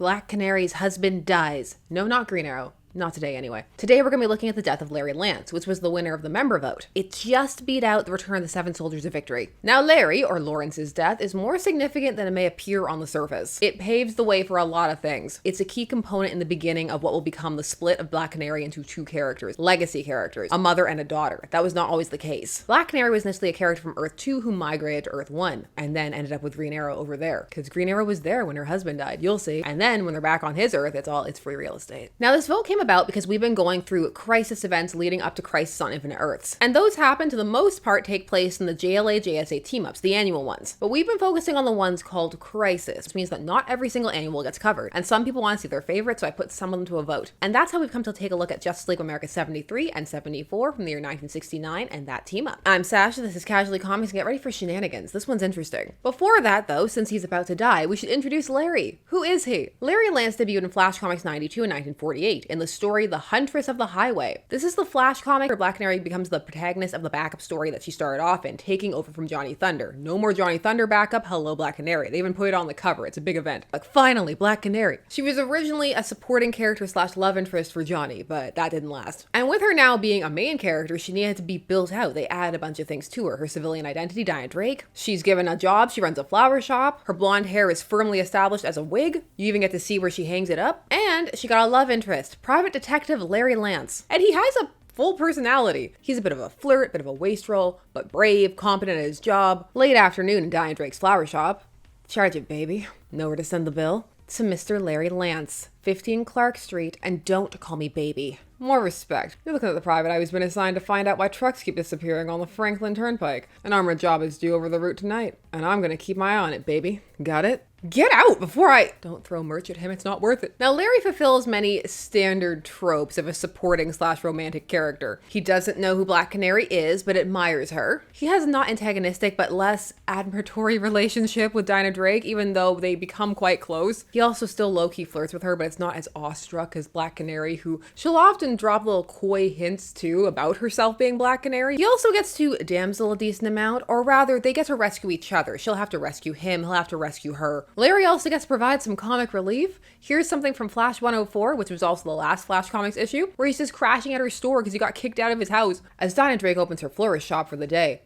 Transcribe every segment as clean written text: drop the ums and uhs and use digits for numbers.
Black Canary's husband dies. No, not Green Arrow. Not today, anyway. Today, we're going to be looking at the death of Larry Lance, which was the winner of the member vote. It just beat out the return of the Seven Soldiers of Victory. Now, Larry, or Lawrence's death, is more significant than it may appear on the surface. It paves the way for a lot of things. It's a key component in the beginning of what will become the split of Black Canary into two characters, legacy characters, a mother and a daughter. That was not always the case. Black Canary was initially a character from Earth 2 who migrated to Earth 1, and then ended up with Green Arrow over there, because Green Arrow was there when her husband died. You'll see. And then when they're back on his Earth, it's free real estate. Now, this vote came about because we've been going through crisis events leading up to Crisis on Infinite Earths. And those happen to the most part take place in the JLA-JSA team-ups, the annual ones. But we've been focusing on the ones called Crisis, which means that not every single annual gets covered. And some people want to see their favorite, so I put some of them to a vote. And that's how we've come to take a look at Justice League of America 73 and 74 from the year 1969 and that team-up. I'm Sasha, this is Casually Comics, and get ready for shenanigans. This one's interesting. Before that, though, since he's about to die, we should introduce Larry. Who is he? Larry Lance debuted in Flash Comics 92 and 1948 in the story The Huntress of the Highway. This is the Flash comic where Black Canary becomes the protagonist of the backup story that she started off in, taking over from Johnny Thunder. No more Johnny Thunder backup, hello Black Canary. They even put it on the cover, it's a big event. Like, finally, Black Canary. She was originally a supporting character / love interest for Johnny, but that didn't last. And with her now being a main character, she needed to be built out. They added a bunch of things to her. Her civilian identity, Diana Drake. She's given a job, she runs a flower shop. Her blonde hair is firmly established as a wig. You even get to see where she hangs it up. And she got a love interest, Private Detective Larry Lance. And he has a full personality. He's a bit of a flirt, bit of a wastrel, but brave, competent at his job. Late afternoon in Diana Drake's flower shop. Charge it, baby. Nowhere to send the bill. To Mr. Larry Lance, 15 Clark Street, and don't call me baby. More respect. You're looking at the private eye who's been assigned to find out why trucks keep disappearing on the Franklin Turnpike. An armored job is due over the route tonight, and I'm gonna keep my eye on it, baby. Got it? Get out before I... Don't throw merch at him, it's not worth it. Now, Larry fulfills many standard tropes of a supporting / romantic character. He doesn't know who Black Canary is, but admires her. He has a not antagonistic, but less admiratory relationship with Diana Drake, even though they become quite close. He also still low-key flirts with her, but it's not as awestruck as Black Canary, who she'll often drop little coy hints to about herself being Black Canary. He also gets to damsel a decent amount, or rather, they get to rescue each other. She'll have to rescue him, he'll have to rescue her. Larry also gets to provide some comic relief. Here's something from Flash 104, which was also the last Flash Comics issue, where he's just crashing at her store because he got kicked out of his house as Diana Drake opens her florist shop for the day.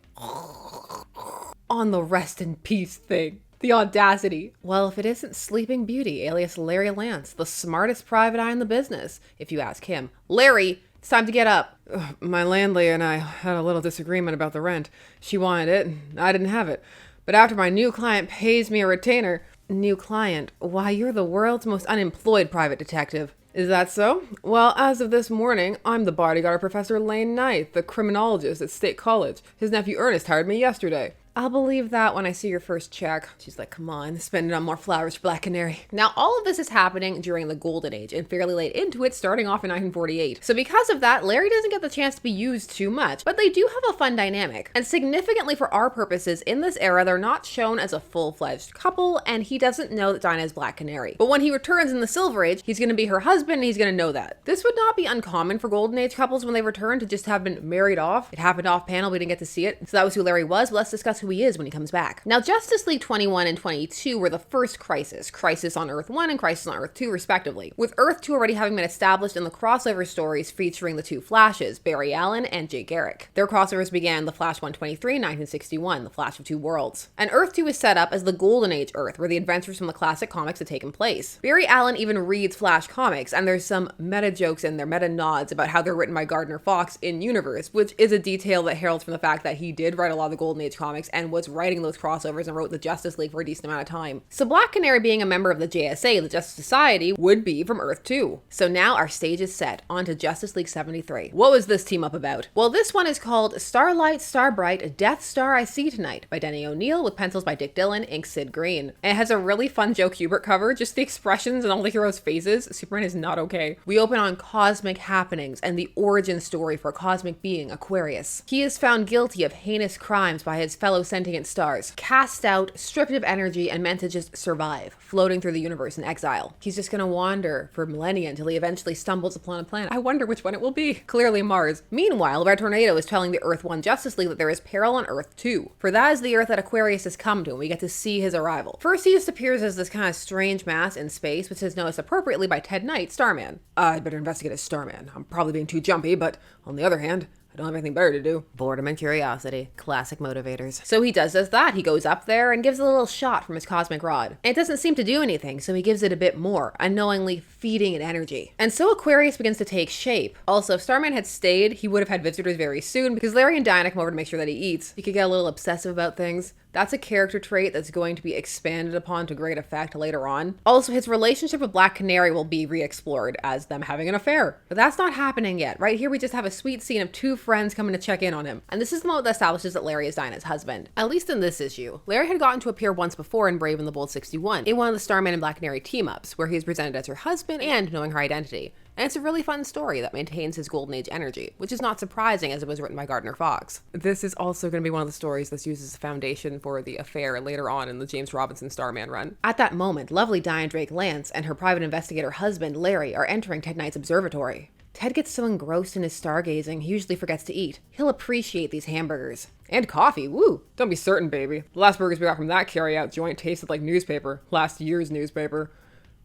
On the rest in peace thing. The audacity. Well, if it isn't Sleeping Beauty, alias Larry Lance, the smartest private eye in the business, if you ask him. Larry, it's time to get up. Ugh, my landlady and I had a little disagreement about the rent. She wanted it, and I didn't have it. But after my new client pays me a retainer... New client? Why, you're the world's most unemployed private detective. Is that so? Well, as of this morning, I'm the bodyguard of Professor Lane Knight, the criminologist at State College. His nephew Ernest hired me yesterday. I'll believe that when I see your first check. She's like, come on, spend it on more flowers for Black Canary. Now, all of this is happening during the Golden Age and fairly late into it, starting off in 1948. So because of that, Larry doesn't get the chance to be used too much, but they do have a fun dynamic. And significantly for our purposes, in this era, they're not shown as a full-fledged couple, and he doesn't know that Dinah is Black Canary. But when he returns in the Silver Age, he's gonna be her husband, and he's gonna know that. This would not be uncommon for Golden Age couples when they return to just have been married off. It happened off panel, we didn't get to see it. So that was who Larry was, but let's discuss who he is when he comes back. Now, Justice League 21 and 22 were the first Crisis on Earth 1 and Crisis on Earth 2 respectively, with Earth 2 already having been established in the crossover stories featuring the two Flashes, Barry Allen and Jay Garrick. Their crossovers began the Flash 123 in 1961, the Flash of Two Worlds. And Earth 2 is set up as the Golden Age Earth, where the adventures from the classic comics had taken place. Barry Allen even reads Flash comics, and there's some meta jokes in there, meta nods about how they're written by Gardner Fox in universe, which is a detail that heralds from the fact that he did write a lot of the Golden Age comics and was writing those crossovers and wrote the Justice League for a decent amount of time. So Black Canary, being a member of the JSA, the Justice Society, would be from Earth 2. So now our stage is set. On to Justice League 73. What was this team up about? Well, this one is called Starlight, Starbright, Death Star I See Tonight by Denny O'Neil with pencils by Dick Dillon, ink Sid Green. And it has a really fun Joe Kubert cover, just the expressions and all the heroes' faces. Superman is not okay. We open on cosmic happenings and the origin story for a cosmic being, Aquarius. He is found guilty of heinous crimes by his fellow fellow sentient stars, cast out, stripped of energy, and meant to just survive, floating through the universe in exile. He's just gonna wander for millennia until he eventually stumbles upon a planet. I wonder which one it will be. Clearly Mars. Meanwhile, Red Tornado is telling the Earth 1 Justice League that there is peril on Earth 2, for that is the Earth that Aquarius has come to, and we get to see his arrival. First, he just appears as this kind of strange mass in space, which is noticed appropriately by Ted Knight, Starman. I'd better investigate as Starman. I'm probably being too jumpy, but on the other hand, I don't have anything better to do. Boredom and curiosity. Classic motivators. So he does that. He goes up there and gives a little shot from his cosmic rod. And it doesn't seem to do anything, so he gives it a bit more, unknowingly feeding it energy. And so Aquarius begins to take shape. Also, if Starman had stayed, he would have had visitors very soon, because Larry and Diana come over to make sure that he eats. He could get a little obsessive about things. That's a character trait that's going to be expanded upon to great effect later on. Also, his relationship with Black Canary will be re-explored as them having an affair. But that's not happening yet. Right here, we just have a sweet scene of two friends coming to check in on him. And this is the moment that establishes that Larry is Diana's husband. At least in this issue. Larry had gotten to appear once before in Brave and the Bold 61, in one of the Starman and Black Canary team-ups, where he is presented as her husband and knowing her identity. And it's a really fun story that maintains his Golden Age energy, which is not surprising as it was written by Gardner Fox. This is also going to be one of the stories that's used as a foundation for the affair later on in the James Robinson Starman run. At that moment, lovely Diane Drake Lance and her private investigator husband, Larry, are entering Ted Knight's observatory. Ted gets so engrossed in his stargazing, he usually forgets to eat. He'll appreciate these hamburgers. And coffee, woo! Don't be certain, baby. The last burgers we got from that carry-out joint tasted like newspaper. Last year's newspaper.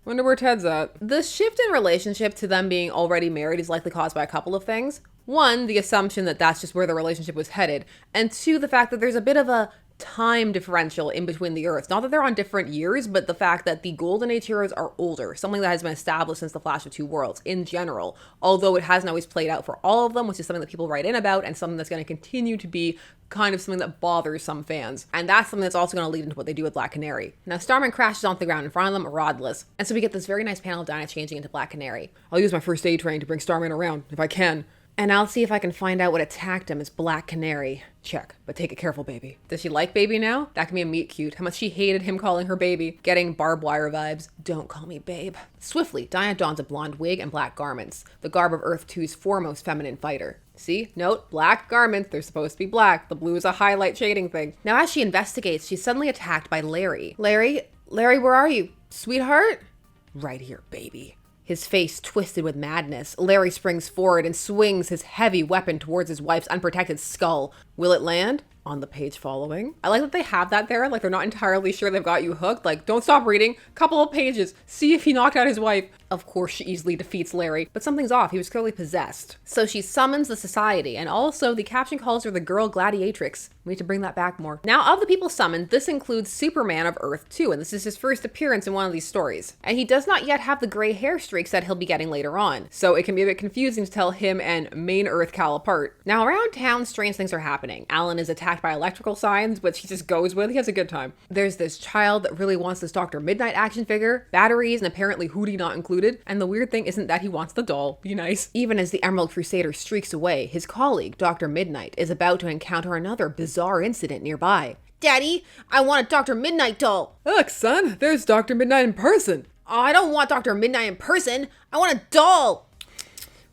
Wonder where Ted's at. The shift in relationship to them being already married is likely caused by a couple of things. One, the assumption that that's just where the relationship was headed. And two, the fact that there's a bit of a time differential in between the Earths. Not that they're on different years, but the fact that the Golden Age heroes are older, something that has been established since the Flash of Two Worlds in general, although it hasn't always played out for all of them, which is something that people write in about and something that's going to continue to be kind of something that bothers some fans. And that's something that's also going to lead into what they do with Black Canary. Now, Starman crashes onto the ground in front of them, rodless. And so we get this very nice panel of Dinah changing into Black Canary. I'll use my first aid train to bring Starman around, if I can. And I'll see if I can find out what attacked him as Black Canary. Check, but take it careful, baby. Does she like baby now? That can be a meet cute. How much she hated him calling her baby. Getting barbed wire vibes. Don't call me babe. Swiftly, Diana dons a blonde wig and black garments. The garb of Earth 2's foremost feminine fighter. See? Note, black garments. They're supposed to be black. The blue is a highlight shading thing. Now as she investigates, she's suddenly attacked by Larry. Larry, where are you? Sweetheart? Right here, baby. His face twisted with madness, Larry springs forward and swings his heavy weapon towards his wife's unprotected skull. Will it land? On the page following. I like that they have that there, like they're not entirely sure they've got you hooked. Like, don't stop reading, couple of pages, see if he knocked out his wife. Of course she easily defeats Larry, but something's off, he was clearly possessed. So she summons the society, and also the caption calls her the girl gladiatrix. We need to bring that back more. Now, of the people summoned, this includes Superman of Earth 2, and this is his first appearance in one of these stories. And he does not yet have the gray hair streaks that he'll be getting later on, so it can be a bit confusing to tell him and main Earth Cal apart. Now, around town, strange things are happening. Alan is attacked by electrical signs, which he just goes with. He has a good time. There's this child that really wants this Dr. Midnight action figure, batteries, and apparently Hootie not included. And the weird thing isn't that he wants the doll. Be nice. Even as the Emerald Crusader streaks away, his colleague, Dr. Midnight, is about to encounter another bizarre incident nearby. Daddy, I want a Dr. Midnight doll. Look, son, there's Dr. Midnight in person. Oh, I don't want Dr. Midnight in person. I want a doll.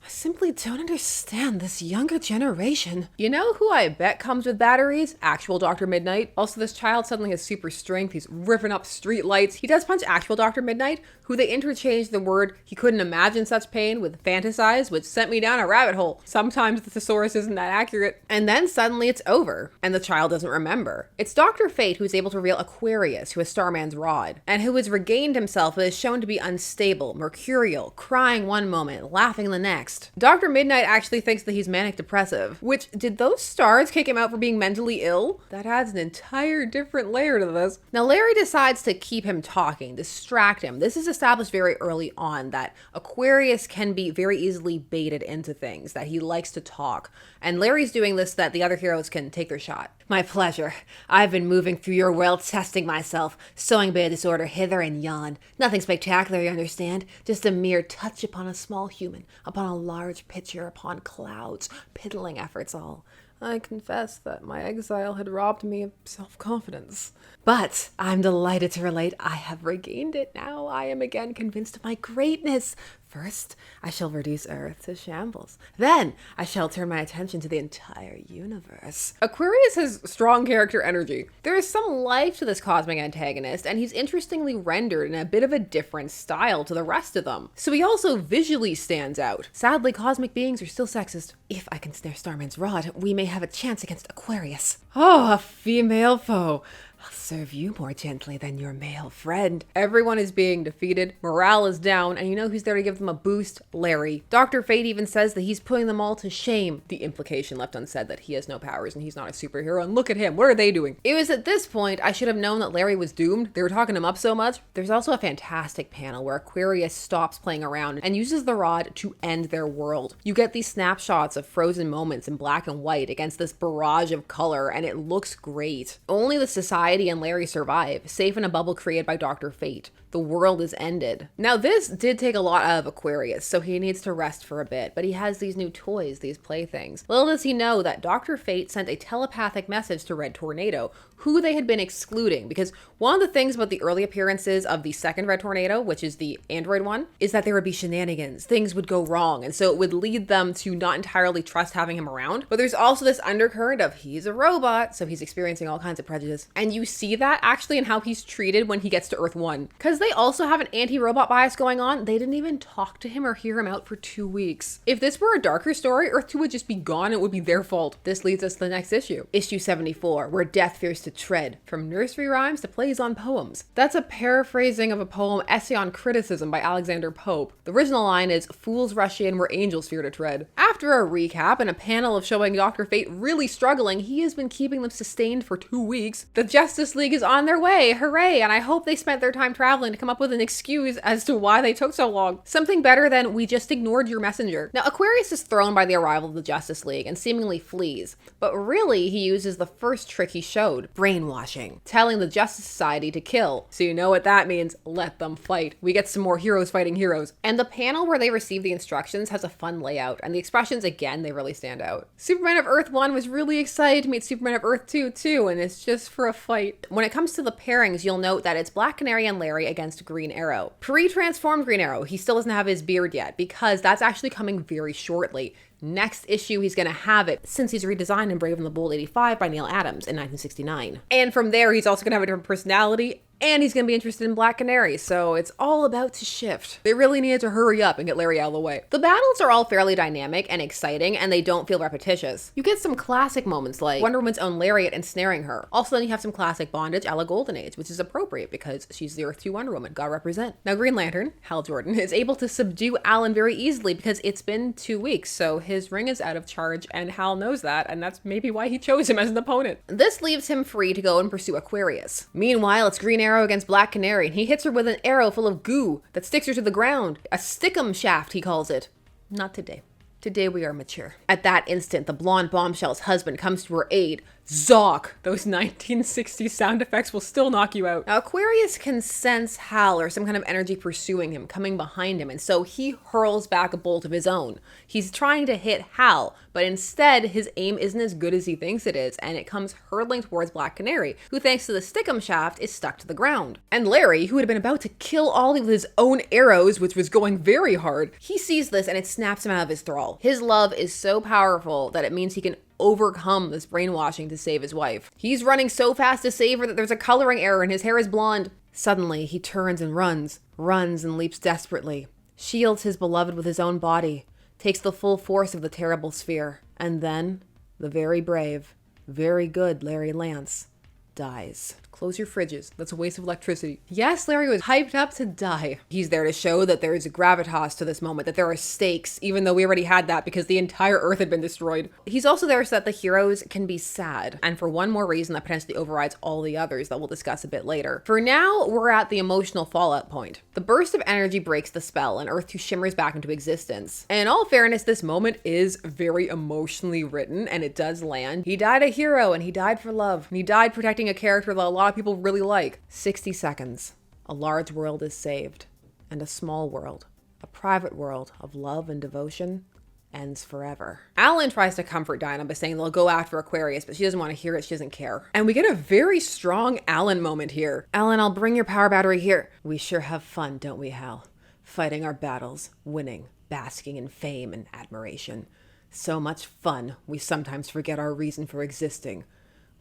I simply don't understand this younger generation. You know who I bet comes with batteries? Actual Dr. Midnight. Also, this child suddenly has super strength. He's ripping up street lights. He does punch actual Dr. Midnight, who they interchanged the word he couldn't imagine such pain with fantasize, which sent me down a rabbit hole. Sometimes the thesaurus isn't that accurate. And then suddenly it's over, and the child doesn't remember. It's Dr. Fate who's able to reveal Aquarius, who is Starman's rod, and who has regained himself but is shown to be unstable, mercurial, crying one moment, laughing the next. Dr. Midnight actually thinks that he's manic depressive, which, did those stars kick him out for being mentally ill? That adds an entire different layer to this. Now Larry decides to keep him talking, distract him. This is established very early on that Aquarius can be very easily baited into things, that he likes to talk. And Larry's doing this so that the other heroes can take their shot. My pleasure. I've been moving through your world, testing myself, sowing bad disorder hither and yon. Nothing spectacular, you understand? Just a mere touch upon a small human, upon a large picture, upon clouds, piddling efforts all. I confess that my exile had robbed me of self-confidence. But I'm delighted to relate I have regained it now. I am again convinced of my greatness. First, I shall reduce Earth to shambles. Then, I shall turn my attention to the entire universe. Aquarius has strong character energy. There is some life to this cosmic antagonist, and he's interestingly rendered in a bit of a different style to the rest of them. So he also visually stands out. Sadly, cosmic beings are still sexist. If I can snare Starman's rod, we may have a chance against Aquarius. Oh, a female foe. I'll serve you more gently than your male friend. Everyone is being defeated, morale is down, and you know who's there to give them a boost? Larry. Dr. Fate even says that he's putting them all to shame. The implication left unsaid that he has no powers and he's not a superhero, and look at him, what are they doing? It was at this point I should have known that Larry was doomed. They were talking him up so much. There's also a fantastic panel where Aquarius stops playing around and uses the rod to end their world. You get these snapshots of frozen moments in black and white against this barrage of color, and it looks great. Only the society and Larry survive, safe in a bubble created by Dr. Fate. The world is ended. Now this did take a lot out of Aquarius, so he needs to rest for a bit, but he has these new toys, these playthings. Little does he know that Dr. Fate sent a telepathic message to Red Tornado, who they had been excluding, because one of the things about the early appearances of the second Red Tornado, which is the android one, is that there would be shenanigans, things would go wrong, and so it would lead them to not entirely trust having him around. But there's also this undercurrent of he's a robot, so he's experiencing all kinds of prejudice. And you see that actually in how he's treated when he gets to Earth 1. Because they also have an anti-robot bias going on, they didn't even talk to him or hear him out for 2 weeks. If this were a darker story, Earth 2 would just be gone, it would be their fault. This leads us to the next issue. Issue 74, where death fears to tread, from nursery rhymes to plays on poems. That's a paraphrasing of a poem Essay on Criticism by Alexander Pope. The original line is, fools rush in where angels fear to tread. After a recap and a panel of showing Dr. Fate really struggling, he has been keeping them sustained for 2 weeks. The Justice League is on their way, hooray, and I hope they spent their time traveling to come up with an excuse as to why they took so long. Something better than, we just ignored your messenger. Now, Aquarius is thrown by the arrival of the Justice League and seemingly flees, but really he uses the first trick he showed, brainwashing, telling the Justice Society to kill. So you know what that means, let them fight. We get some more heroes fighting heroes. And the panel where they receive the instructions has a fun layout, and the expressions, again, they really stand out. Superman of Earth 1 was really excited to meet Superman of Earth 2 too, and it's just for a fight. When it comes to the pairings, you'll note that it's Black Canary and Larry against Green Arrow. Pre-transformed Green Arrow, he still doesn't have his beard yet, because that's actually coming very shortly. Next issue, he's going to have it, since he's redesigned in Brave and the Bold 85 by Neil Adams in 1969. And from there, he's also going to have a different personality, and he's going to be interested in Black Canary, so it's all about to shift. They really needed to hurry up and get Larry out of the way. The battles are all fairly dynamic and exciting, and they don't feel repetitious. You get some classic moments like Wonder Woman's own lariat ensnaring her. Also, then you have some classic bondage a la Golden Age, which is appropriate because she's the Earth 2 Wonder Woman, God represent. Now, Green Lantern, Hal Jordan, is able to subdue Alan very easily because it's been 2 weeks, so his ring is out of charge, and Hal knows that, and that's maybe why he chose him as an opponent. This leaves him free to go and pursue Aquarius. Meanwhile, it's Green Arrow against Black Canary, and he hits her with an arrow full of goo that sticks her to the ground. A stickum shaft, he calls it. Not today. Today we are mature. At that instant, the blonde bombshell's husband comes to her aid. Zock! Those 1960s sound effects will still knock you out. Now, Aquarius can sense Hal or some kind of energy pursuing him, coming behind him, and so he hurls back a bolt of his own. He's trying to hit Hal, but instead his aim isn't as good as he thinks it is, and it comes hurtling towards Black Canary, who thanks to the stickum shaft is stuck to the ground. And Larry, who had been about to kill Ollie with his own arrows, which was going very hard, he sees this and it snaps him out of his thrall. His love is so powerful that it means he can overcome this brainwashing to save his wife. He's running so fast to save her that there's a coloring error and his hair is blonde. Suddenly, he turns and runs and leaps desperately, shields his beloved with his own body, takes the full force of the terrible sphere, and then the very brave, very good Larry Lance dies. Close your fridges. That's a waste of electricity. Yes, Larry was hyped up to die. He's there to show that there is a gravitas to this moment, that there are stakes, even though we already had that because the entire Earth had been destroyed. He's also there so that the heroes can be sad, and for one more reason that potentially overrides all the others that we'll discuss a bit later. For now, we're at the emotional fallout point. The burst of energy breaks the spell, and Earth 2 shimmers back into existence. And in all fairness, this moment is very emotionally written, and it does land. He died a hero, and he died for love, and he died protecting a character that a lot of people really like. 60 seconds. A large world is saved, and a small world, a private world of love and devotion, ends forever. Alan tries to comfort Dinah by saying they'll go after Aquarius, but she doesn't want to hear it. She doesn't care. And we get a very strong Alan moment here. Alan, I'll bring your power battery here. We sure have fun, don't we, Hal? Fighting our battles, winning, basking in fame and admiration. So much fun, we sometimes forget our reason for existing.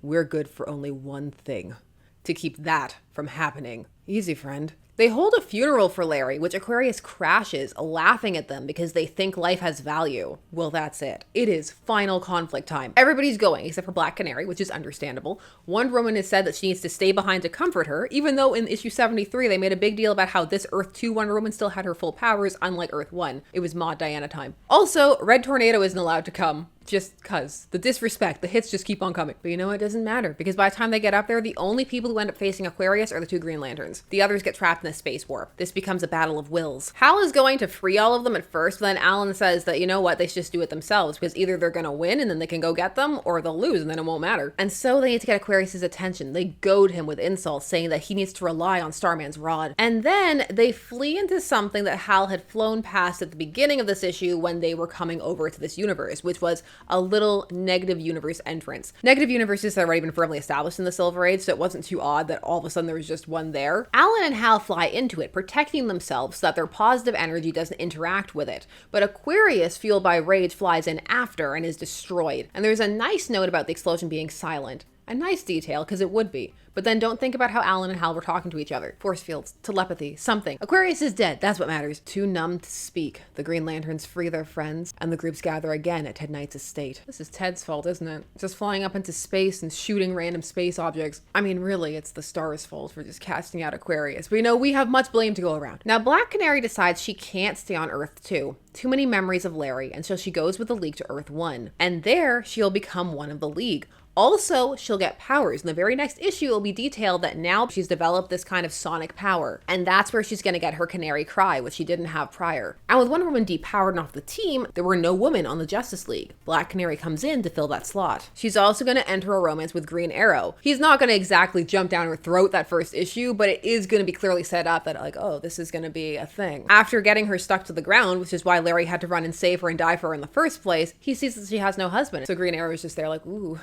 We're good for only one thing. To keep that from happening. Easy, friend. They hold a funeral for Larry, which Aquarius crashes, laughing at them because they think life has value. Well, that's it. It is final conflict time. Everybody's going, except for Black Canary, which is understandable. Wonder Woman has said that she needs to stay behind to comfort her, even though in issue 73, they made a big deal about how this Earth 2 Wonder Woman still had her full powers, unlike Earth 1. It was Maud Diana time. Also, Red Tornado isn't allowed to come. Just cuz. The disrespect, the hits just keep on coming. But you know what? It doesn't matter, because by the time they get up there, the only people who end up facing Aquarius are the 2 Green Lanterns. The others get trapped in a space warp. This becomes a battle of wills. Hal is going to free all of them at first, but then Alan says that, you know what, they should just do it themselves, because either they're gonna win and then they can go get them, or they'll lose and then it won't matter. And so they need to get Aquarius's attention. They goad him with insults, saying that he needs to rely on Starman's rod. And then they flee into something that Hal had flown past at the beginning of this issue when they were coming over to this universe, which was a little negative universe entrance. Negative universes had already been firmly established in the Silver Age, so it wasn't too odd that all of a sudden there was just one there. Alan and Hal fly into it, protecting themselves so that their positive energy doesn't interact with it. But Aquarius, fueled by rage, flies in after and is destroyed. And there's a nice note about the explosion being silent. A nice detail, because it would be. But then don't think about how Alan and Hal were talking to each other. Force fields, telepathy, something. Aquarius is dead, that's what matters. Too numb to speak. The Green Lanterns free their friends, and the groups gather again at Ted Knight's estate. This is Ted's fault, isn't it? Just flying up into space and shooting random space objects. I mean, really, it's the Star's fault for just casting out Aquarius. But you know, we have much blame to go around. Now, Black Canary decides she can't stay on Earth 2. Too many memories of Larry, and so she goes with the League to Earth 1. And there, she'll become one of the League. Also, she'll get powers. In the very next issue, it'll be detailed that now she's developed this kind of sonic power. And that's where she's going to get her Canary Cry, which she didn't have prior. And with Wonder Woman depowered and off the team, there were no women on the Justice League. Black Canary comes in to fill that slot. She's also going to enter a romance with Green Arrow. He's not going to exactly jump down her throat that first issue, but it is going to be clearly set up that, like, oh, this is going to be a thing. After getting her stuck to the ground, which is why Larry had to run and save her and die for her in the first place, he sees that she has no husband. So Green Arrow is just there like, ooh,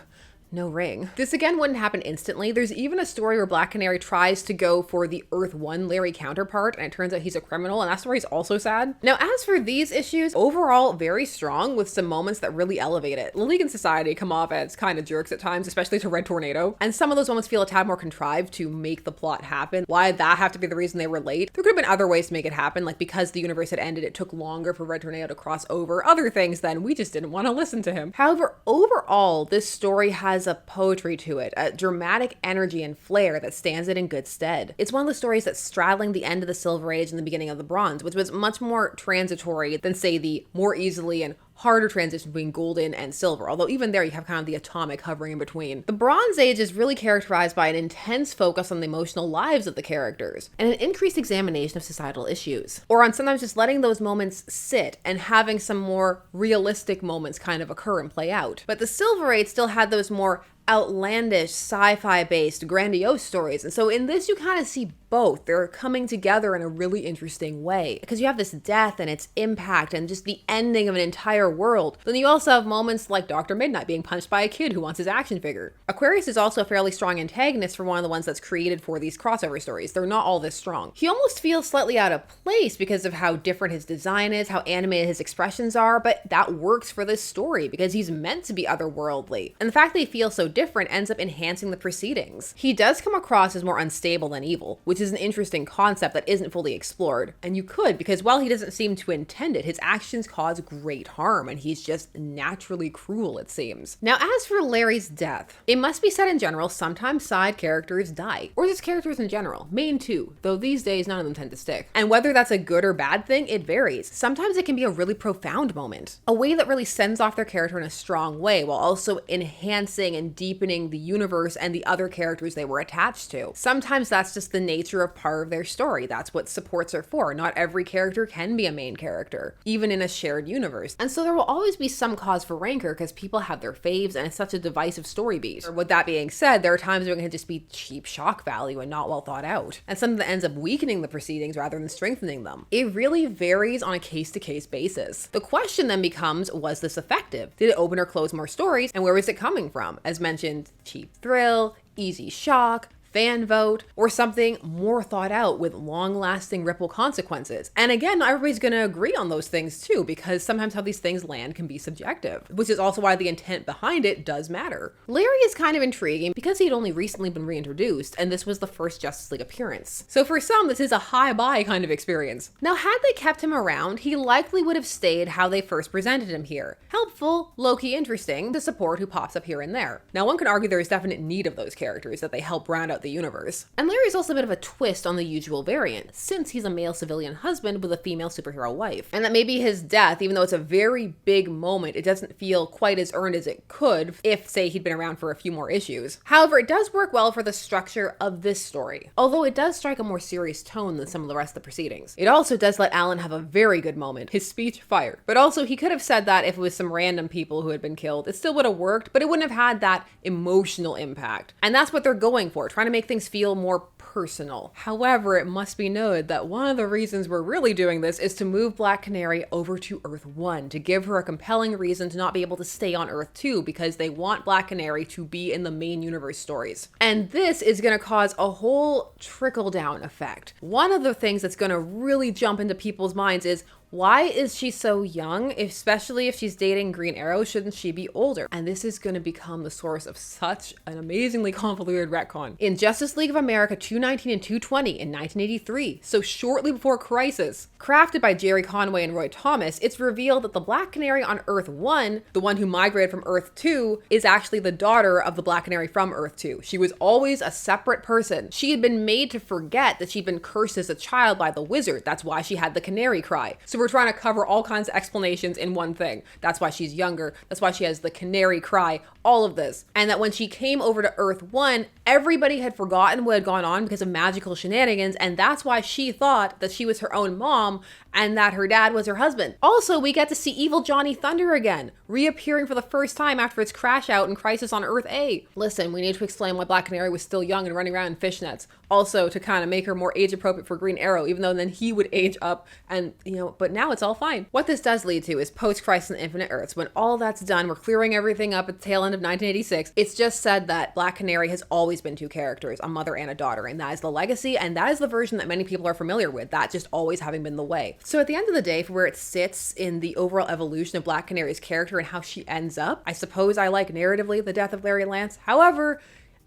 no ring. This again wouldn't happen instantly. There's even a story where Black Canary tries to go for the Earth 1 Larry counterpart, and it turns out he's a criminal, and that story's also sad. Now, as for these issues, overall very strong with some moments that really elevate it. The League and Society come off as kind of jerks at times, especially to Red Tornado, and some of those moments feel a tad more contrived to make the plot happen. Why'd that have to be the reason they were late? There could have been other ways to make it happen, like because the universe had ended, it took longer for Red Tornado to cross over. Other things, then we just didn't want to listen to him. However, overall, this story has a poetry to it, a dramatic energy and flair that stands it in good stead. It's one of the stories that's straddling the end of the Silver Age and the beginning of the Bronze, which was much more transitory than, say, the more easily and harder transition between golden and silver, although even there you have kind of the atomic hovering in between. The Bronze Age is really characterized by an intense focus on the emotional lives of the characters and an increased examination of societal issues, or on sometimes just letting those moments sit and having some more realistic moments kind of occur and play out. But the Silver Age still had those more outlandish, sci-fi based, grandiose stories. And so in this, you kind of see both. They're coming together in a really interesting way because you have this death and its impact and just the ending of an entire world. Then you also have moments like Dr. Midnight being punched by a kid who wants his action figure. Aquarius is also a fairly strong antagonist for one of the ones that's created for these crossover stories. They're not all this strong. He almost feels slightly out of place because of how different his design is, how animated his expressions are, but that works for this story because he's meant to be otherworldly. And the fact that he feels so different ends up enhancing the proceedings. He does come across as more unstable than evil, which is an interesting concept that isn't fully explored. And you could, because while he doesn't seem to intend it, his actions cause great harm, and he's just naturally cruel, it seems. Now, as for Larry's death, it must be said in general, sometimes side characters die, or just characters in general, main too, though these days none of them tend to stick. And whether that's a good or bad thing, it varies. Sometimes it can be a really profound moment, a way that really sends off their character in a strong way, while also enhancing and deepening the universe and the other characters they were attached to. Sometimes that's just the nature of part of their story. That's what supports are for. Not every character can be a main character, even in a shared universe. And so there will always be some cause for rancor because people have their faves and it's such a divisive story beat. With that being said, there are times when it can just be cheap shock value and not well thought out, and something that ends up weakening the proceedings rather than strengthening them. It really varies on a case-to-case basis. The question then becomes, was this effective? Did it open or close more stories, and where was it coming from? As mentioned, cheap thrill, easy shock, fan vote, or something more thought out with long-lasting ripple consequences. And again, not everybody's gonna agree on those things too, because sometimes how these things land can be subjective, which is also why the intent behind it does matter. Larry is kind of intriguing because he'd only recently been reintroduced, and this was the first Justice League appearance. So for some, this is a hi-bye kind of experience. Now, had they kept him around, he likely would have stayed how they first presented him here. Helpful, low-key interesting, to support who pops up here and there. Now, one can argue there is definite need of those characters, that they help round out the universe. And Larry's also a bit of a twist on the usual variant, since he's a male civilian husband with a female superhero wife. And that maybe his death, even though it's a very big moment, it doesn't feel quite as earned as it could if, say, he'd been around for a few more issues. However, it does work well for the structure of this story, although it does strike a more serious tone than some of the rest of the proceedings. It also does let Alan have a very good moment. His speech, fire. But also, he could have said that if it was some random people who had been killed. It still would have worked, but it wouldn't have had that emotional impact. And that's what they're going for, trying to make things feel more personal. However, it must be noted that one of the reasons we're really doing this is to move Black Canary over to Earth 1, to give her a compelling reason to not be able to stay on Earth 2, because they want Black Canary to be in the main universe stories. And this is going to cause a whole trickle-down effect. One of the things that's going to really jump into people's minds is, why is she so young? Especially if she's dating Green Arrow, shouldn't she be older? And this is going to become the source of such an amazingly convoluted retcon. In Justice League of America 219 and 220 in 1983, so shortly before Crisis, crafted by Jerry Conway and Roy Thomas, it's revealed that the Black Canary on Earth 1, the one who migrated from Earth 2, is actually the daughter of the Black Canary from Earth 2. She was always a separate person. She had been made to forget that she'd been cursed as a child by the wizard. That's why she had the canary cry. So we're trying to cover all kinds of explanations in one thing. That's why she's younger. That's why she has the canary cry, all of this. And that when she came over to Earth 1, everybody had forgotten what had gone on because of magical shenanigans, and that's why she thought that she was her own mom and that her dad was her husband. Also, we get to see evil Johnny Thunder again, reappearing for the first time after its crash out in Crisis on Earth A. Listen, we need to explain why Black Canary was still young and running around in fishnets. Also, to kind of make her more age appropriate for Green Arrow, even though then he would age up and, but now it's all fine. What this does lead to is post-Crisis on Infinite Earths. When all that's done, we're clearing everything up at the tail end of 1986. It's just said that Black Canary has always been two characters, a mother and a daughter, and that is the legacy, and that is the version that many people are familiar with, that just always having been the way. So at the end of the day, for where it sits in the overall evolution of Black Canary's character and how she ends up, I suppose I like narratively the death of Larry Lance. However,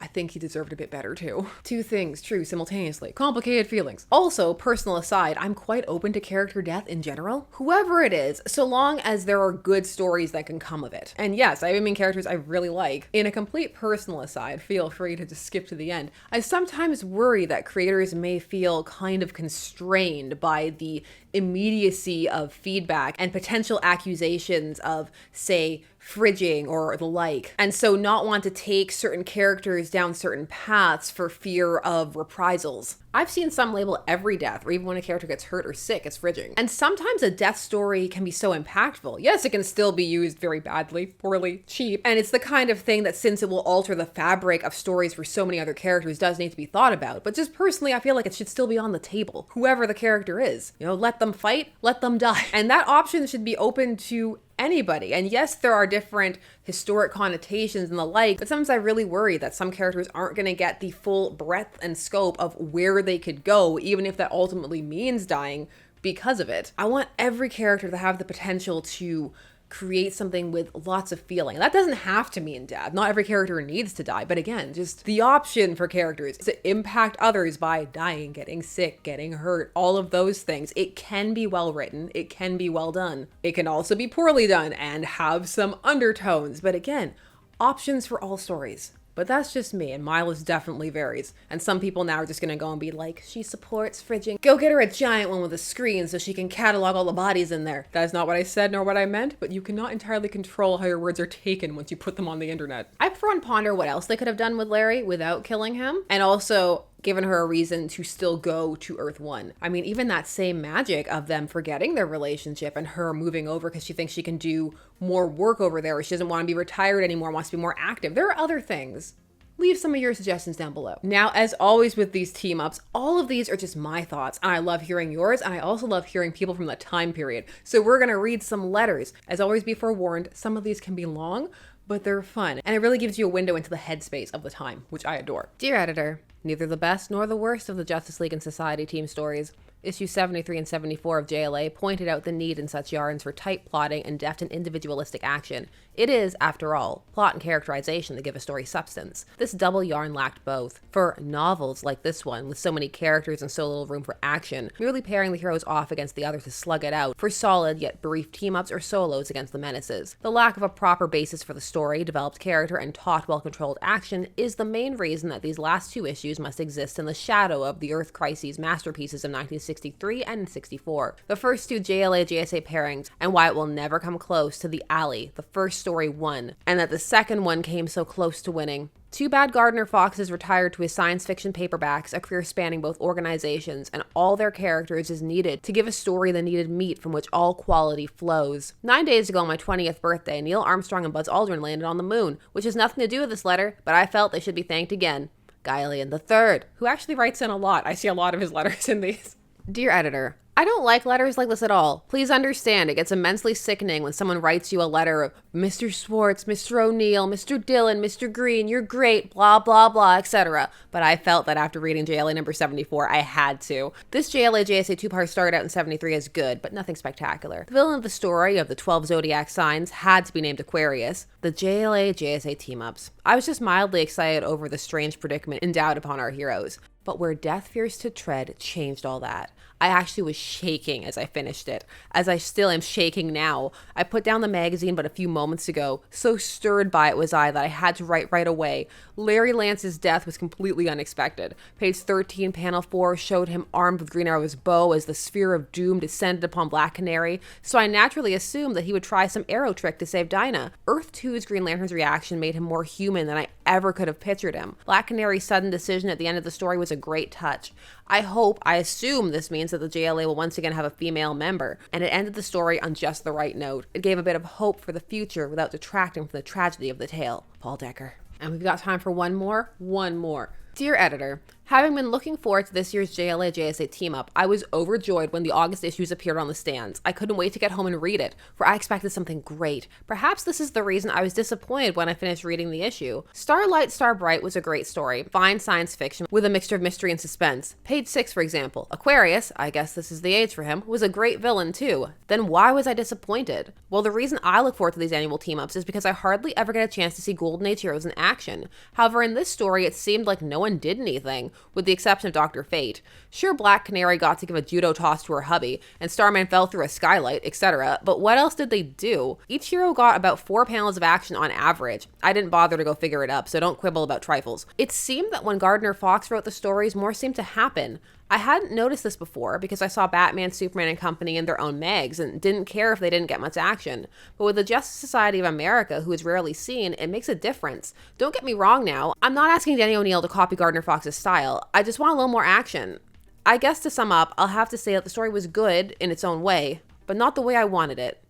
I think he deserved a bit better too. Two things true simultaneously. Complicated feelings. Also, personal aside, I'm quite open to character death in general. Whoever it is, so long as there are good stories that can come of it. And yes, I mean characters I really like. In a complete personal aside, feel free to just skip to the end. I sometimes worry that creators may feel kind of constrained by the immediacy of feedback and potential accusations of, say, fridging or the like, and so not want to take certain characters down certain paths for fear of reprisals. I've seen some label every death, or even when a character gets hurt or sick, as fridging. And sometimes a death story can be so impactful. Yes, it can still be used very badly, poorly, cheap, and it's the kind of thing that, since it will alter the fabric of stories for so many other characters, does need to be thought about. But just personally, I feel like it should still be on the table. Whoever the character is, let them fight, let them die. And that option should be open to anybody. And yes, there are different historic connotations and the like, but sometimes I really worry that some characters aren't going to get the full breadth and scope of where they could go, even if that ultimately means dying because of it. I want every character to have the potential to create something with lots of feeling. That doesn't have to mean death. Not every character needs to die, but again, just the option for characters to impact others by dying, getting sick, getting hurt, all of those things. It can be well written. It can be well done. It can also be poorly done and have some undertones. But again, options for all stories. But that's just me, and mileage definitely varies. And some people now are just gonna go and be like, she supports fridging. Go get her a giant one with a screen so she can catalog all the bodies in there. That is not what I said nor what I meant, but you cannot entirely control how your words are taken once you put them on the internet. I for one ponder what else they could have done with Larry without killing him, and also given her a reason to still go to Earth 1. I mean, even that same magic of them forgetting their relationship and her moving over because she thinks she can do more work over there, or she doesn't want to be retired anymore, wants to be more active. There are other things. Leave some of your suggestions down below. Now, as always with these team ups, all of these are just my thoughts, and I love hearing yours, and I also love hearing people from the time period. So we're gonna read some letters. As always, be forewarned, some of these can be long, but they're fun, and it really gives you a window into the headspace of the time, which I adore. Dear editor, neither the best nor the worst of the Justice League and Society team stories. Issues 73 and 74 of JLA pointed out the need in such yarns for tight plotting and deft and individualistic action. It is, after all, plot and characterization that give a story substance. This double yarn lacked both. For novels like this one, with so many characters and so little room for action, merely pairing the heroes off against the other to slug it out, for solid yet brief team-ups or solos against the menaces. The lack of a proper basis for the story, developed character, and taut, well-controlled action is the main reason that these last two issues must exist in the shadow of the Earth Crises masterpieces of 1963 and 64. The first two JLA-JSA pairings, and why it will never come close to The Alley, the first story won, and that the second one came so close to winning. Too bad Gardner Fox is retired to his science fiction paperbacks, a career spanning both organizations, and all their characters is needed to give a story the needed meat from which all quality flows. 9 days ago on my 20th birthday, Neil Armstrong and Buzz Aldrin landed on the moon, which has nothing to do with this letter, but I felt they should be thanked again. Guylian III, who actually writes in a lot. I see a lot of his letters in these. Dear editor, I don't like letters like this at all. Please understand, it gets immensely sickening when someone writes you a letter of Mr. Schwartz, Mr. O'Neill, Mr. Dillon, Mr. Green, you're great, blah, blah, blah, etc. But I felt that after reading JLA number 74, I had to. This JLA JSA two-part started out in 73 as good, but nothing spectacular. The villain of the story of the 12 zodiac signs had to be named Aquarius. The JLA JSA team-ups. I was just mildly excited over the strange predicament endowed upon our heroes. But where death fears to tread changed all that. I actually was shaking as I finished it, as I still am shaking now. I put down the magazine but a few moments ago. So stirred by it was I that I had to write right away. Larry Lance's death was completely unexpected. Page 13, panel 4 showed him armed with Green Arrow's bow as the sphere of doom descended upon Black Canary, so I naturally assumed that he would try some arrow trick to save Dinah. Earth 2's Green Lantern's reaction made him more human than I ever could have pictured him. Black Canary's sudden decision at the end of the story was a great touch. I assume this means that the JLA will once again have a female member, and it ended the story on just the right note. It gave a bit of hope for the future without detracting from the tragedy of the tale. Paul Decker. And we've got time for one more. Dear editor, having been looking forward to this year's JLA JSA team-up, I was overjoyed when the August issues appeared on the stands. I couldn't wait to get home and read it, for I expected something great. Perhaps this is the reason I was disappointed when I finished reading the issue. Starlight Starbright was a great story, fine science fiction with a mixture of mystery and suspense. Page 6, for example. Aquarius, I guess this is the age for him, was a great villain too. Then why was I disappointed? Well, the reason I look forward to these annual team-ups is because I hardly ever get a chance to see Golden Age heroes in action. However, in this story, it seemed like no one did anything, with the exception of Dr. Fate. Sure, Black Canary got to give a judo toss to her hubby, and Starman fell through a skylight, etc., but what else did they do? Each hero got about 4 panels of action on average. I didn't bother to go figure it up, so don't quibble about trifles. It seemed that when Gardner Fox wrote the stories, more seemed to happen. I hadn't noticed this before because I saw Batman, Superman, and company in their own mags and didn't care if they didn't get much action. But with the Justice Society of America, who is rarely seen, it makes a difference. Don't get me wrong now, I'm not asking Danny O'Neill to copy Gardner Fox's style. I just want a little more action. I guess to sum up, I'll have to say that the story was good in its own way, but not the way I wanted it.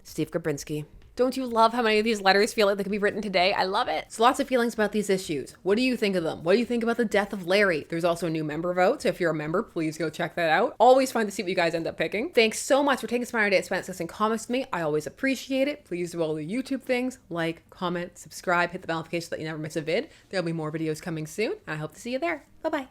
Steve Grabinski. Don't you love how many of these letters feel like they could be written today? I love it. So lots of feelings about these issues. What do you think of them? What do you think about the death of Larry? There's also a new member vote, so if you're a member, please go check that out. Always fun to see what you guys end up picking. Thanks so much for taking some time today to spend discussing comics with me. I always appreciate it. Please do all the YouTube things, like, comment, subscribe, hit the bell notification so that you never miss a vid. There'll be more videos coming soon, and I hope to see you there. Bye-bye.